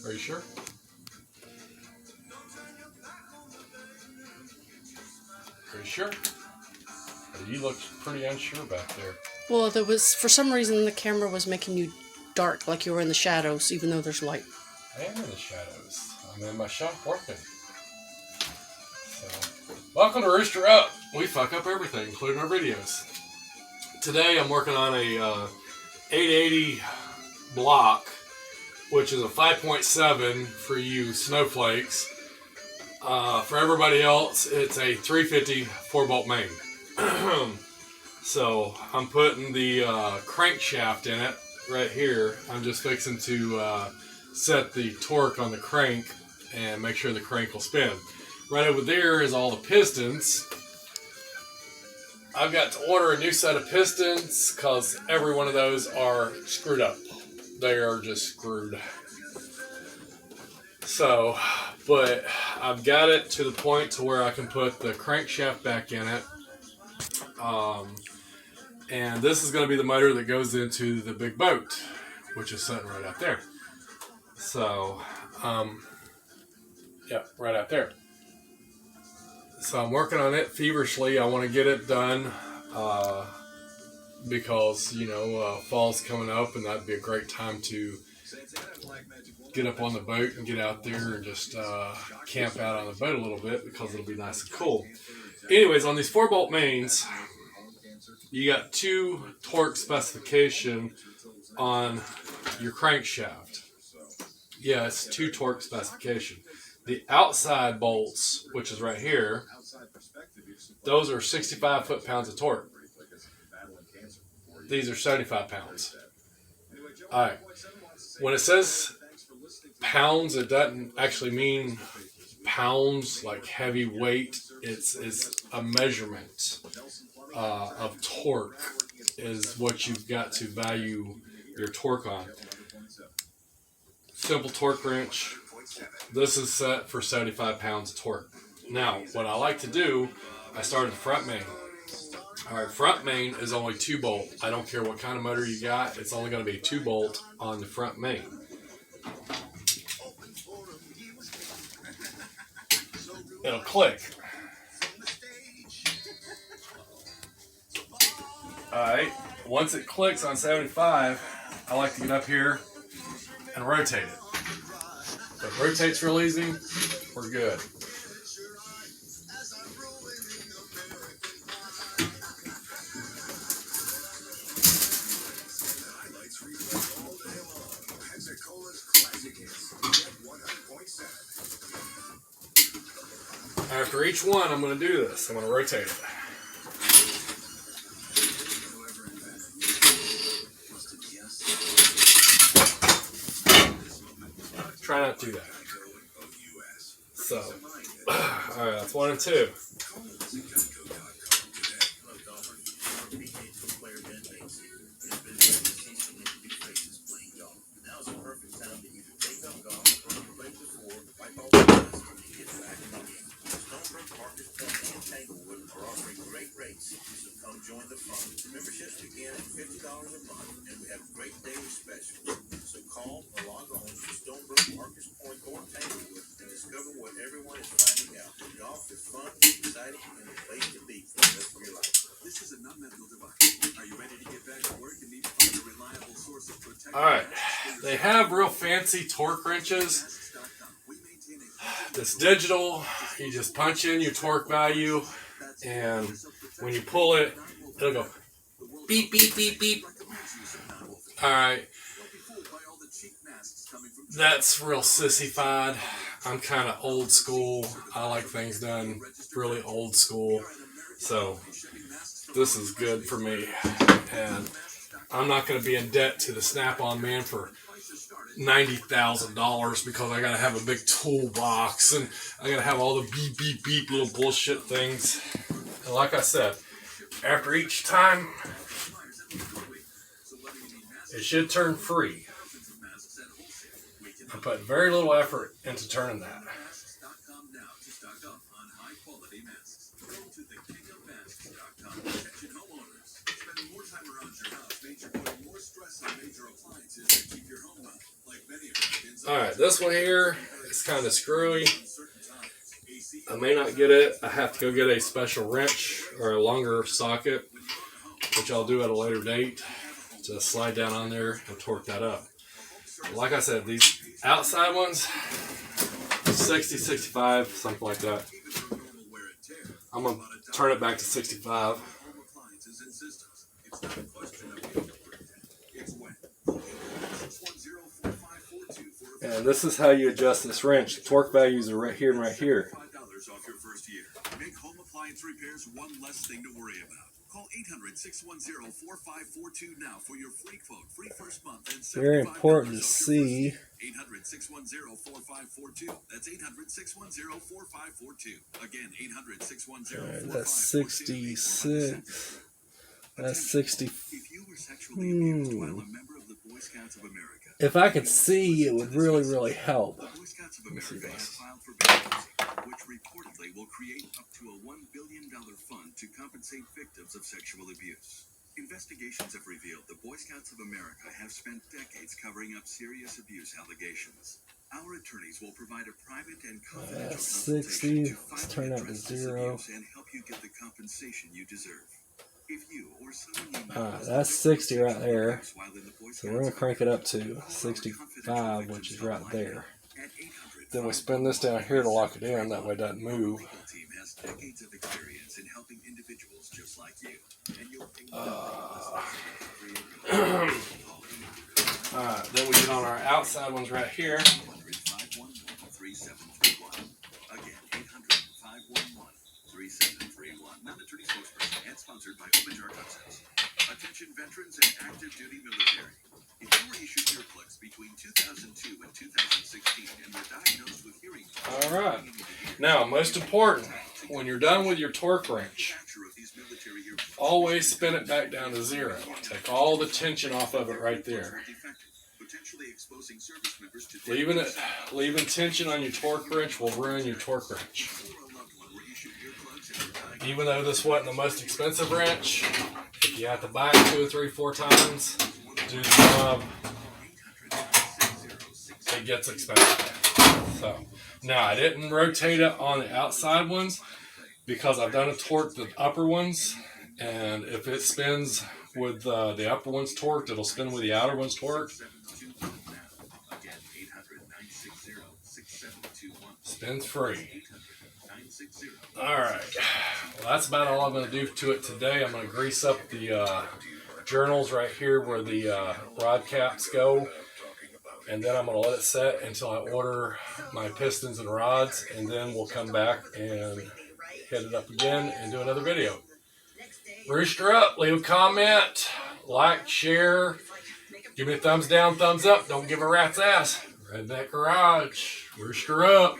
Are you sure? Are you sure? You look pretty unsure back there. Well, there was, for some reason, the camera was making you dark, like you were in the shadows, even though there's light. I am in the shadows. I'm in my shop working. So, welcome to Rooster Up. We fuck up everything, including our videos. Today I'm working on a 880 block, which is a 5.7 for you snowflakes. For everybody else, it's a 350 4-bolt main. So I'm putting the crankshaft in it right here. I'm just fixing to set the torque on the crank and make sure the crank will spin. Right over there is all the pistons. I've got to order a new set of pistons because every one of those are screwed up. They are just screwed. So, but I've got it to the point to where I can put the crankshaft back in it. And this is going to be the motor that goes into the big boat, which is sitting right out there. So, yeah, right out there. So I'm working on it feverishly. I want to get it done because, you know, fall's coming up and that'd be a great time to get up on the boat and get out there and just camp out on the boat a little bit because it'll be nice and cool. Anyways, on these 4-bolt mains, you got 2 torque specification on your crankshaft. Yeah, it's 2 torque specification. The outside bolts, which is right here, those are 65 foot-pounds of torque. These are 75 pounds. Alright. When it says pounds, it doesn't actually mean pounds like heavy weight. It's a measurement of torque is what you've got to value your torque on. Simple torque wrench. This is set for 75 pounds of torque. Now, what I like to do, I start at the front main. Alright, front main is only 2-bolt. I don't care what kind of motor you got, it's only going to be 2-bolt on the front main. It'll click. Alright, once it clicks on 75, I like to get up here and rotate it. If it rotates real easy, we're good. After each one, I'm going to do this. I'm going to rotate it. Try not to do that. So, alright, that's 1 and 2. Join the fun. Memberships begin at $50 a month, and we have great daily specials. So call or log on to Stonebrook, Marcus Point, or Tanglewood and discover what everyone is finding out. Golf is fun, exciting, and a place to be for the rest of your life. This is a non-medical device. Are you ready to get back to work and need a reliable source of protection? Alright, they have real fancy torque wrenches. It's digital. You just punch in your torque value, and when you pull it, it'll go beep, beep, beep, beep. Alright. That's real sissified. I'm kind of old school. I like things done really old school. So, this is good for me. And I'm not going to be in debt to the Snap-on man for $90,000 because I got to have a big toolbox and I got to have all the beep, beep, beep little bullshit things. And like I said, after each time, it should turn free. I put very little effort into turning that. Alright, this one here is kind of screwy. I may not get it. I have to go get a special wrench or a longer socket, which I'll do at a later date, to slide down on there and torque that up. Like I said, these outside ones, 60, 65, something like that. I'm going to turn it back to 65. And this is how you adjust this wrench. The torque values are right here and right here. Make home appliance repairs one less thing to worry about. Call 800-610-4542 now for your free quote, free first month, and very important to see. 800-610-4542. That's 800-610-4542. Again, 800-610-4542. That's 66. That's 60. If you were sexually abused while a member of the Boy Scouts of America, If I could see, it would really help. the Boy Scouts of America has filed for bankruptcy, which reportedly will create up to a $1 billion fund to compensate victims of sexual abuse. Investigations have revealed the Boy Scouts of America have spent decades covering up serious abuse allegations. Our attorneys will provide a private and confidential That's consultation 60. to Let's finally turn that to address this 0. abuse and help you get the compensation you deserve. If you or someone you know That's 60 right there. while in the Boy So we're going to crank it up to 65, which is right there. Then we spin this down here to lock it in. That way it doesn't move. legal team has decades of experience in helping individuals just like you. And you'll pay Alright, then we get on our outside ones right here. 800-511-3731. Again, 800-511-3731. Non-attorney spokesperson and sponsored by Open Jar Concepts. Attention veterans and active duty military. If you were issued earplugs between 2002 and 2016 and were diagnosed with hearing loss, Alright. Now, most important, when you're done with your torque wrench, always spin it back down to 0. Take all the tension off of it right there. Leaving tension on your torque wrench will ruin your torque wrench. Even though this wasn't the most expensive wrench, if you have to buy it 2 or 3, 4 times, do the job, it gets expensive. So, now I didn't rotate it on the outside ones because I've done a torque the upper ones, and if it spins with the upper ones torqued, it'll spin with the outer ones torqued. Spins free. Alright, well that's about all I'm going to do to it today. I'm going to grease up the journals right here where the rod caps go, and then I'm going to let it set until I order my pistons and rods, and then we'll come back and hit it up again and do another video. Rooster up, leave a comment, like, share, give me a thumbs down, thumbs up, don't give a rat's ass. Redneck Garage, Rooster up.